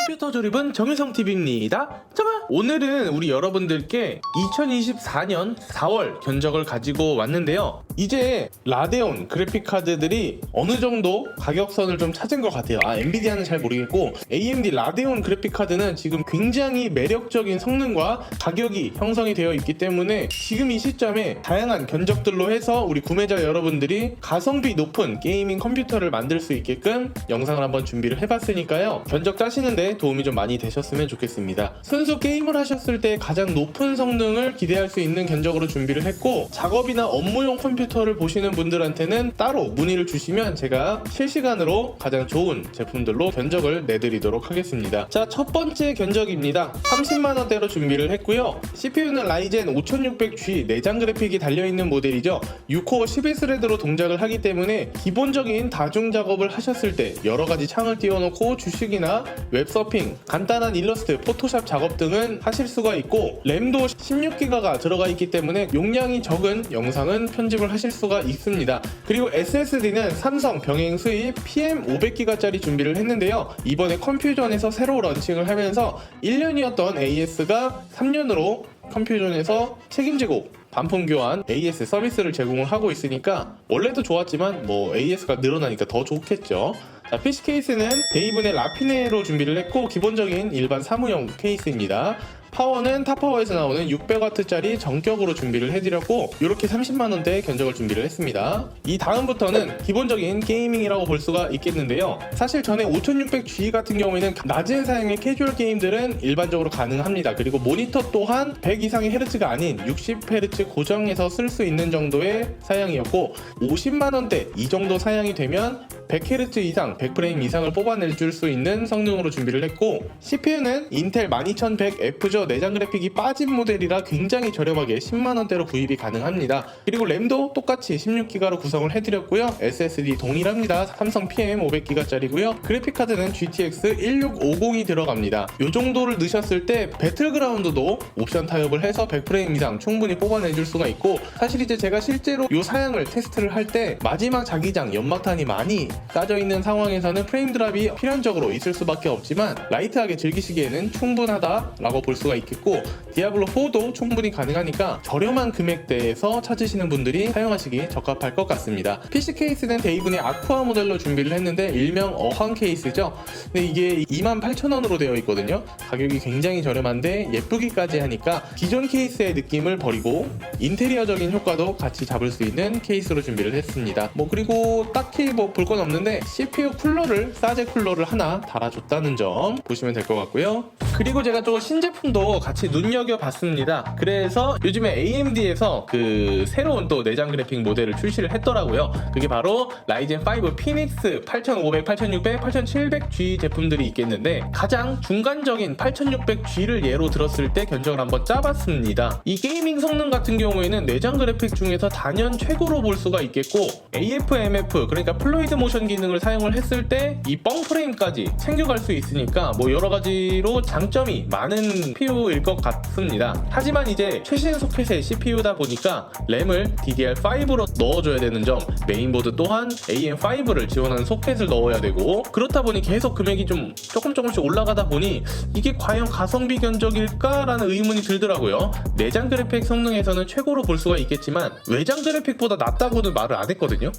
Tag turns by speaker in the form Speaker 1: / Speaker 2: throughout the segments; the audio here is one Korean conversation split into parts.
Speaker 1: 컴퓨터 조립은 정혜성TV입니다. 오늘은 우리 여러분들께 2024년 4월 견적을 가지고 왔는데요. 이제 라데온 그래픽카드들이 어느 정도 가격선을 좀 찾은 것 같아요. 엔비디아는 잘 모르겠고 AMD 라데온 그래픽카드는 지금 굉장히 매력적인 성능과 가격이 형성이 되어 있기 때문에 지금 이 시점에 다양한 견적들로 해서 우리 구매자 여러분들이 가성비 높은 게이밍 컴퓨터를 만들 수 있게끔 영상을 한번 준비를 해봤으니까요. 견적 짜시는데 도움이 좀 많이 되셨으면 좋겠습니다. 순수 게임을 하셨을 때 가장 높은 성능을 기대할 수 있는 견적으로 준비를 했고, 작업이나 업무용 컴퓨터를 보시는 분들한테는 따로 문의를 주시면 제가 실시간으로 가장 좋은 제품들로 견적을 내드리도록 하겠습니다. 자, 첫 번째 견적입니다. 30만원대로 준비를 했고요. CPU는 라이젠 5600G 내장 그래픽이 달려있는 모델이죠. 6코어 11스레드로 동작을 하기 때문에 기본적인 다중 작업을 하셨을 때 여러가지 창을 띄워놓고 주식이나 웹서핑, 간단한 일러스트, 포토샵 작업 등은 하실 수가 있고, 램도 16기가가 들어가 있기 때문에 용량이 적은 영상은 편집을 하실 수가 있습니다. 그리고 SSD는 삼성 병행 수입 PM500기가짜리 준비를 했는데요. 이번에 컴퓨전에서 새로 런칭을 하면서 1년이었던 AS가 3년으로 컴퓨전에서 책임지고 반품 교환 AS 서비스를 제공을 하고 있으니까 원래도 좋았지만 AS가 늘어나니까 더 좋겠죠. 자, PC 케이스는 데이븐의 라피네로 준비를 했고 기본적인 일반 사무용 케이스입니다. 파워는 탑파워에서 나오는 600W짜리 정격으로 준비를 해드렸고, 이렇게 30만원대 견적을 준비를 했습니다. 이 다음부터는 기본적인 게이밍이라고 볼 수가 있겠는데요. 사실 전에 5600G 같은 경우에는 낮은 사양의 캐주얼 게임들은 일반적으로 가능합니다. 그리고 모니터 또한 100 이상의 헤르츠가 아닌 60Hz 고정해서 쓸 수 있는 정도의 사양이었고, 50만원대 이 정도 사양이 되면 100Hz 이상, 100프레임 이상을 뽑아낼 수 있는 성능으로 준비를 했고, CPU는 인텔 12100F죠. 내장 그래픽이 빠진 모델이라 굉장히 저렴하게 10만원대로 구입이 가능합니다. 그리고 램도 똑같이 16기가로 구성을 해드렸고요. SSD 동일합니다. 삼성 PM500기가짜리고요. 그래픽카드는 GTX 1650이 들어갑니다. 이 정도를 넣으셨을 때 배틀그라운드도 옵션 타협을 해서 100프레임 이상 충분히 뽑아내줄 수가 있고, 사실 이제 제가 실제로 이 사양을 테스트를 할 때 마지막 자기장 연막탄이 많이 까져 있는 상황에서는 프레임 드랍이 필연적으로 있을 수밖에 없지만 라이트하게 즐기시기에는 충분하다라고 볼 수가 있겠고, 디아블로4도 충분히 가능하니까 저렴한 금액대에서 찾으시는 분들이 사용하시기 적합할 것 같습니다. PC 케이스는 데이븐의 아쿠아 모델로 준비를 했는데 일명 어항 케이스죠. 근데 이게 28,000원으로 되어 있거든요. 가격이 굉장히 저렴한데 예쁘기까지 하니까 기존 케이스의 느낌을 버리고 인테리어적인 효과도 같이 잡을 수 있는 케이스로 준비를 했습니다. 그리고 딱히 볼 건 없는데 CPU 쿨러를, 사제 쿨러를 하나 달아줬다는 점 보시면 될 것 같고요. 그리고 제가 또 신제품도 같이 눈여겨봤습니다. 그래서 요즘에 AMD에서 그 새로운 또 내장 그래픽 모델을 출시를 했더라고요. 그게 바로 라이젠 5 피닉스 8500, 8600, 8700G 제품들이 있겠는데, 가장 중간적인 8600G를 예로 들었을 때 견적을 한번 짜봤습니다. 이 게이밍 성능 같은 경우에는 내장 그래픽 중에서 단연 최고로 볼 수가 있겠고, AFMF 그러니까 플루이드 모션 기능을 사용을 했을 때 이 뻥 프레임까지 챙겨갈 수 있으니까 여러가지로 장점이 많은 CPU일 것 같습니다. 하지만 이제 최신 소켓의 CPU다 보니까 램을 DDR5로 넣어줘야 되는 점, 메인보드 또한 AM5를 지원하는 소켓을 넣어야 되고, 그렇다 보니 계속 금액이 좀 조금씩 올라가다 보니 이게 과연 가성비 견적일까? 라는 의문이 들더라고요. 내장 그래픽 성능에서는 최고로 볼 수가 있겠지만 외장 그래픽보다 낫다고는 말을 안 했거든요.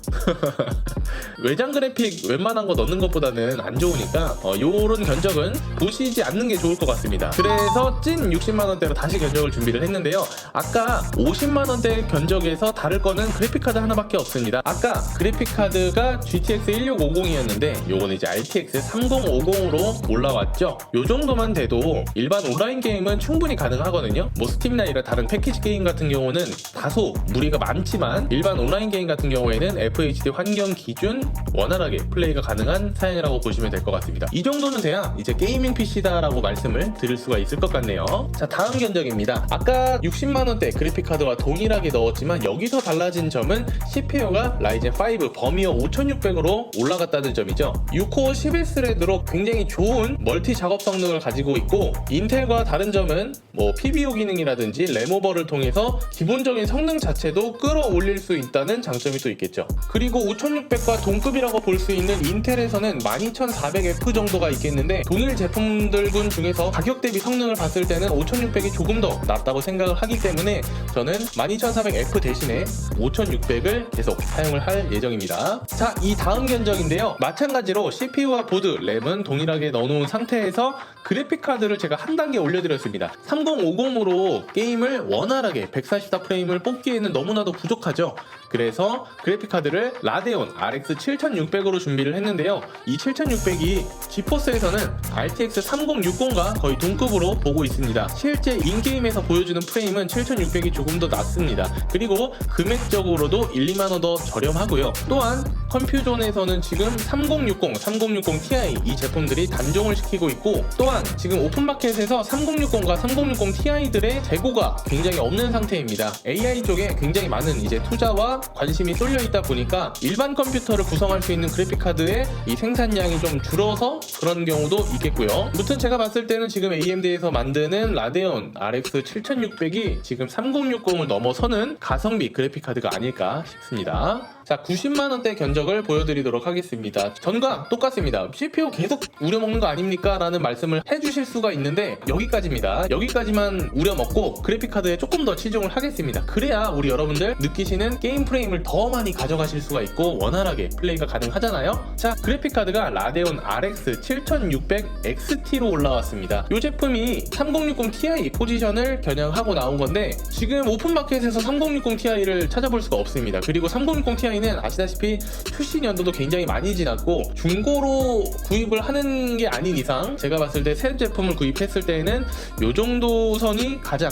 Speaker 1: 외장 그래픽 웬만한 거 넣는 것보다는 안 좋으니까 요런 견적은 보시지 않는 게 좋을 것 같습니다. 그래서 찐 60만원대로 다시 견적을 준비를 했는데요. 아까 50만원대 견적에서 다를 거는 그래픽카드 하나밖에 없습니다. 아까 그래픽카드가 GTX 1650이었는데 요거는 이제 RTX 3050으로 올라왔죠. 요 정도만 돼도 일반 온라인 게임은 충분히 가능하거든요. 스팀이나 이런 다른 패키지 게임 같은 경우는 다소 무리가 많지만 일반 온라인 게임 같은 경우에는 FHD 환경 기준 원활하게 플레이가 가능한 사양이라고 보시면 될 것 같습니다. 이 정도는 돼야 이제 게이밍 PC다라고 말씀 말씀을 드릴 수가 있을 것 같네요. 자, 다음 견적입니다. 아까 60만원대 그래픽카드와 동일하게 넣었지만 여기서 달라진 점은 CPU가 라이젠 5 버미어 5600으로 올라갔다는 점이죠. 6코어 11스레드로 굉장히 좋은 멀티 작업 성능을 가지고 있고, 인텔과 다른 점은 PBO 기능이라든지 램오버를 통해서 기본적인 성능 자체도 끌어올릴 수 있다는 장점이 또 있겠죠. 그리고 5600과 동급이라고 볼 수 있는 인텔에서는 12400F 정도가 있겠는데, 동일 제품들군 중에서 가격 대비 성능을 봤을 때는 5600이 조금 더 낫다고 생각을 하기 때문에 저는 12400F 대신에 5600을 계속 사용을 할 예정입니다. 자, 이 다음 견적인데요. 마찬가지로 CPU와 보드, 램은 동일하게 넣어놓은 상태에서 그래픽카드를 제가 한 단계 올려드렸습니다. 3050으로 게임을 원활하게 144프레임을 뽑기에는 너무나도 부족하죠. 그래서 그래픽카드를 라데온 RX 7600으로 준비를 했는데요. 이 7600이 지포스에서는 RTX 3060과 거의 동급으로 보고 있습니다. 실제 인게임에서 보여주는 프레임은 7600이 조금 더 낮습니다. 그리고 금액적으로도 1-2만원 더 저렴하고요. 또한 컴퓨존에서는 지금 3060, 3060 Ti 이 제품들이 단종을 시키고 있고, 또한 지금 오픈마켓에서 3060과 3060 Ti들의 재고가 굉장히 없는 상태입니다. AI 쪽에 굉장히 많은 투자와 관심이 쏠려 있다 보니까 일반 컴퓨터를 구성할 수 있는 그래픽카드의 이 생산량이 좀 줄어서 그런 경우도 있겠고요. 무튼 제가 봤을 때는 지금 AMD에서 만드는 라데온 RX 7600이 지금 3060을 넘어서는 가성비 그래픽카드가 아닐까 싶습니다. 자, 90만원대 견적을 보여드리도록 하겠습니다. 전과 똑같습니다. CPU 계속 우려먹는 거 아닙니까? 라는 말씀을 해주실 수가 있는데 여기까지입니다. 여기까지만 우려먹고 그래픽카드에 조금 더 치중을 하겠습니다. 그래야 우리 여러분들 느끼시는 게임 프레임을 더 많이 가져가실 수가 있고 원활하게 플레이가 가능하잖아요. 자, 그래픽카드가 라데온 RX 7600 XT로 올라왔습니다. 이 제품이 3060 Ti 포지션을 겨냥하고 나온 건데, 지금 오픈마켓에서 3060 Ti를 찾아볼 수가 없습니다. 그리고 3060 Ti 는 아시다시피 출시 연도도 굉장히 많이 지났고 중고로 구입을 하는 게 아닌 이상 제가 봤을 때 새 제품을 구입했을 때에는 요 정도 선이 가장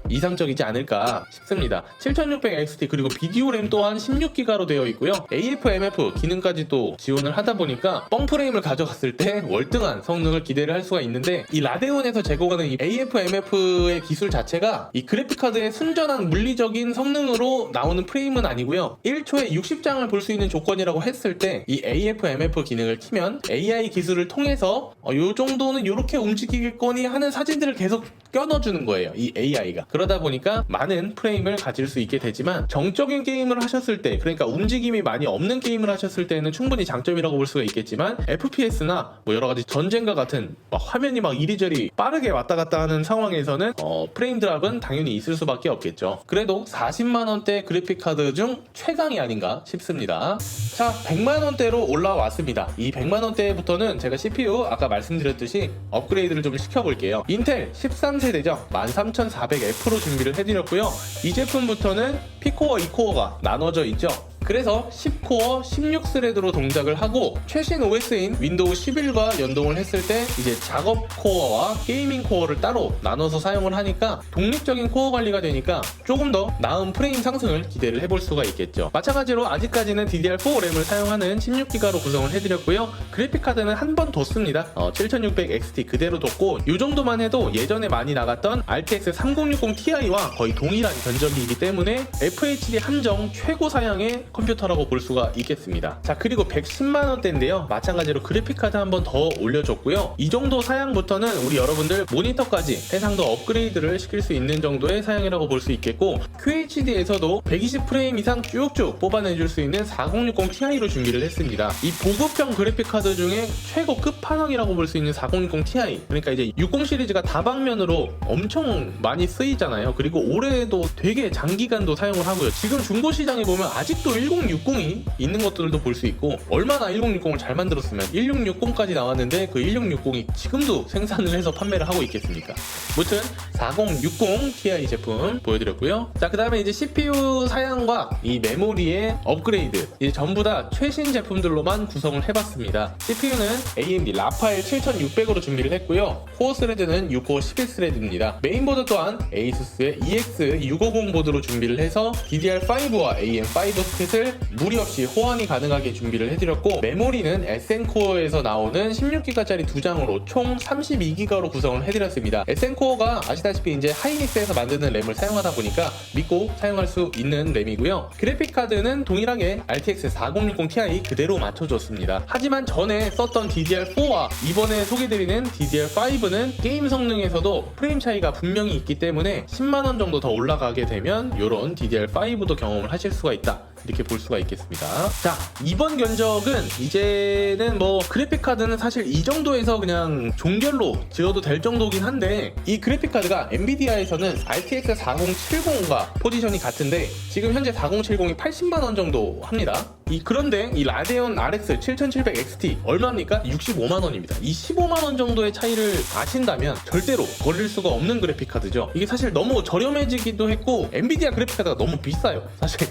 Speaker 1: 이상적이지 않을까 싶습니다. 7600XT 그리고 비디오 램 또한 16기가로 되어 있고요. AF/MF 기능까지 또 지원을 하다 보니까 뻥 프레임을 가져갔을 때 월등한 성능을 기대를 할 수가 있는데, 이 라데온에서 제공하는 이 AF/MF의 기술 자체가 이 그래픽카드의 순전한 물리적인 성능으로 나오는 프레임은 아니고요. 1초에 60장을 볼 수 있는 조건이라고 했을 때 이 AF/MF 기능을 키면 AI 기술을 통해서 요 정도는 요렇게 움직이겠거니 하는 사진들을 계속 껴넣어주는 거예요, 이 AI가. 그러다 보니까 많은 프레임을 가질 수 있게 되지만 정적인 게임을 하셨을 때, 그러니까 움직임이 많이 없는 게임을 하셨을 때는 충분히 장점이라고 볼 수가 있겠지만 FPS나 여러가지 전쟁과 같은 화면이 이리저리 빠르게 왔다 갔다 하는 상황에서는 프레임 드랍은 당연히 있을 수밖에 없겠죠. 그래도 40만원대 그래픽카드 중 최강이 아닌가 싶습니다. 자, 100만원대로 올라왔습니다. 이 100만원대부터는 제가 CPU 아까 말씀드렸듯이 업그레이드를 좀 시켜볼게요. 인텔 13세대죠 13400F로 준비를 해드렸고요. 이 제품부터는 P코어, E코어가 나눠져 있죠. 그래서 10코어 16스레드로 동작을 하고, 최신 OS인 윈도우 11과 연동을 했을 때 이제 작업 코어와 게이밍 코어를 따로 나눠서 사용을 하니까 독립적인 코어 관리가 되니까 조금 더 나은 프레임 상승을 기대를 해볼 수가 있겠죠. 마찬가지로 아직까지는 DDR4 램을 사용하는 16기가로 구성을 해드렸고요. 그래픽카드는 한 번 뒀습니다. 7600 XT 그대로 뒀고, 이 정도만 해도 예전에 많이 나갔던 RTX 3060 Ti와 거의 동일한 견적이기 때문에 FHD 한정 최고 사양의 컴퓨터라고 볼 수가 있겠습니다. 자, 그리고 110만원대인데요. 마찬가지로 그래픽카드 한 번 더 올려줬고요. 이 정도 사양부터는 우리 여러분들 모니터까지 해상도 업그레이드를 시킬 수 있는 정도의 사양이라고 볼 수 있겠고, QHD에서도 120프레임 이상 쭉쭉 뽑아내줄 수 있는 4060 Ti로 준비를 했습니다. 이 보급형 그래픽카드 중에 최고 끝판왕이라고 볼 수 있는 4060 Ti, 그러니까 이제 60 시리즈가 다방면으로 엄청 많이 쓰이잖아요. 그리고 올해도 되게 장기간도 사용을 하고요. 지금 중고시장에 보면 아직도 1060이 있는 것들도 볼 수 있고, 얼마나 1060을 잘 만들었으면 1660까지 나왔는데 그 1660이 지금도 생산을 해서 판매를 하고 있겠습니까? 무튼 4060 Ti 제품 보여드렸고요. 자, 그 다음에 이제 CPU 사양과 이 메모리의 업그레이드, 이제 전부 다 최신 제품들로만 구성을 해봤습니다. CPU는 AMD 라파엘 7600으로 준비를 했고요. 코어 스레드는 6코어 11스레드입니다. 메인보드 또한 ASUS의 EX650 보드로 준비를 해서 DDR5와 AM5 소켓을 것을 무리 없이 호환이 가능하게 준비를 해드렸고, 메모리는 SN코어에서 나오는 16기가짜리 2장으로 총 32기가로 구성을 해드렸습니다. SN코어가 아시다시피 이제 하이닉스에서 만드는 램을 사용하다 보니까 믿고 사용할 수 있는 램이고요. 그래픽카드는 동일하게 RTX 4060 Ti 그대로 맞춰줬습니다. 하지만 전에 썼던 DDR4와 이번에 소개드리는 DDR5는 게임 성능에서도 프레임 차이가 분명히 있기 때문에 10만원 정도 더 올라가게 되면 이런 DDR5도 경험을 하실 수가 있다, 이렇게 볼 수가 있겠습니다. 자, 이번 견적은 이제는 뭐 그래픽카드는 사실 이 정도에서 그냥 종결로 지어도 될 정도긴 한데, 이 그래픽카드가 엔비디아에서는 RTX 4070과 포지션이 같은데 지금 현재 4070이 80만원 정도 합니다. 그런데 이 라데온 RX 7700XT 얼마입니까? 65만원입니다. 이 15만원 정도의 차이를 아신다면 절대로 버릴 수가 없는 그래픽카드죠. 이게 사실 너무 저렴해지기도 했고 엔비디아 그래픽카드가 너무 비싸요, 사실.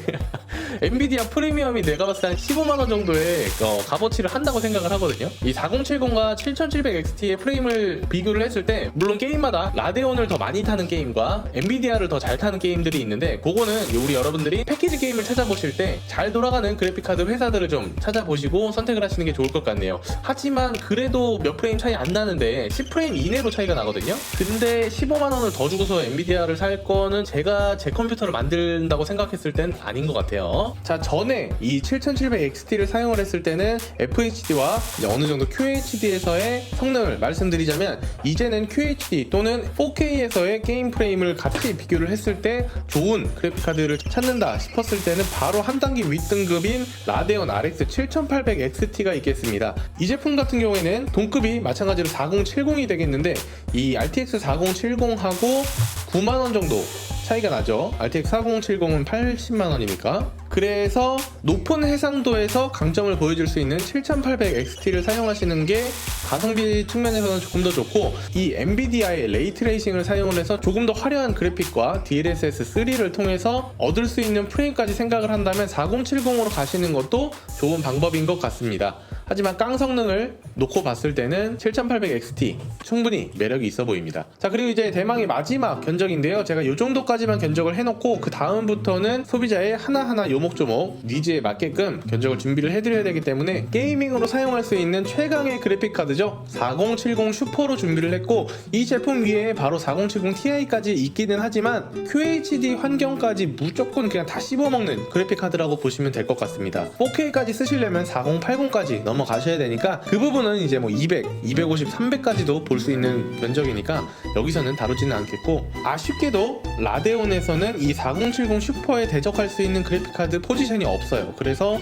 Speaker 1: 엔비디아 프리미엄이 내가 봤을 때 한 15만원 정도의 값어치를 한다고 생각을 하거든요. 이 4070과 7700XT의 프레임을 비교를 했을 때 물론 게임마다 라데온을 더 많이 타는 게임과 엔비디아를 더 잘 타는 게임들이 있는데, 그거는 우리 여러분들이 패키지 게임을 찾아보실 때 잘 돌아가는 그래픽카드 회사들을 좀 찾아보시고 선택을 하시는 게 좋을 것 같네요. 하지만 그래도 몇 프레임 차이 안 나는데 10프레임 이내로 차이가 나거든요. 근데 15만원을 더 주고서 엔비디아를 살 거는 제가 제 컴퓨터를 만든다고 생각했을 땐 아닌 것 같아요. 자, 전에 이 7700XT를 사용을 했을 때는 FHD와 어느 정도 QHD에서의 성능을 말씀드리자면, 이제는 QHD 또는 4K에서의 게임 프레임을 같이 비교를 했을 때 좋은 그래픽카드를 찾는다 싶었을 때는 바로 한 단계 윗등급인 라데온 RX 7800XT가 있겠습니다. 이 제품 같은 경우에는 동급이 마찬가지로 4070이 되겠는데, 이 RTX 4070하고 9만원 정도 차이가 나죠. RTX 4070은 80만원이니까. 그래서 높은 해상도에서 강점을 보여줄 수 있는 7800XT를 사용하시는 게 가성비 측면에서는 조금 더 좋고, 이 엔비디아의 레이트레이싱을 사용을 해서 조금 더 화려한 그래픽과 DLSS3를 통해서 얻을 수 있는 프레임까지 생각을 한다면 4070으로 가시는 것도 좋은 방법인 것 같습니다. 하지만 깡 성능을 놓고 봤을 때는 7800XT 충분히 매력이 있어 보입니다. 자, 그리고 이제 대망의 마지막 견적인데요. 제가 이 정도까지만 견적을 해놓고 그 다음부터는 소비자의 하나하나 요목조목 니즈에 맞게끔 견적을 준비를 해드려야 되기 때문에 게이밍으로 사용할 수 있는 최강의 그래픽카드죠. 4070 슈퍼로 준비를 했고, 이 제품 위에 바로 4070 Ti까지 있기는 하지만 QHD 환경까지 무조건 그냥 다 씹어먹는 그래픽카드라고 보시면 될 것 같습니다. 4K까지 쓰시려면 4080까지 넘어가셔야 되니까 그 부분은 이제 뭐 200, 250, 300까지도 볼 수 있는 견적이니까 여기서는 다루지는 않겠고, 아쉽게도 라데온에서는 이 4070 슈퍼에 대적할 수 있는 그래픽카드 포지션이 없어요. 그래서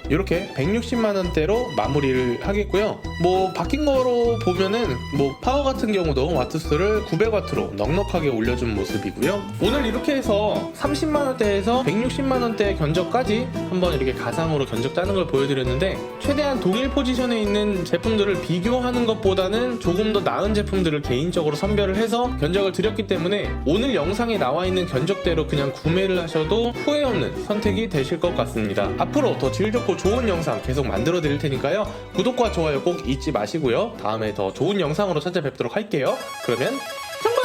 Speaker 1: 이렇게 160만원대로 마무리를 하겠고요. 뭐 바뀐 거로 보면은 뭐 파워 같은 경우도 와트수를 900W로 넉넉하게 올려준 모습이고요. 오늘 이렇게 해서 30만원대에서 160만원대 견적까지 한번 이렇게 가상으로 견적 짜는 걸 보여드렸는데, 최대한 동일 포지션에 있는 제품들을 비교하는 것보다는 조금 더 나은 제품들을 개인적으로 선별을 해서 견적을 드렸기 때문에 오늘 영상에 나와 있는 견적대로 그냥 구매를 하셔도 후회 없는 선택이 되실 것 같습니다. 앞으로 더 질 좋고 좋은 영상 계속 만들어 드릴 테니까요. 구독과 좋아요 꼭 잊지 마시고요. 다음에 더 좋은 영상으로 찾아뵙도록 할게요. 그러면 정말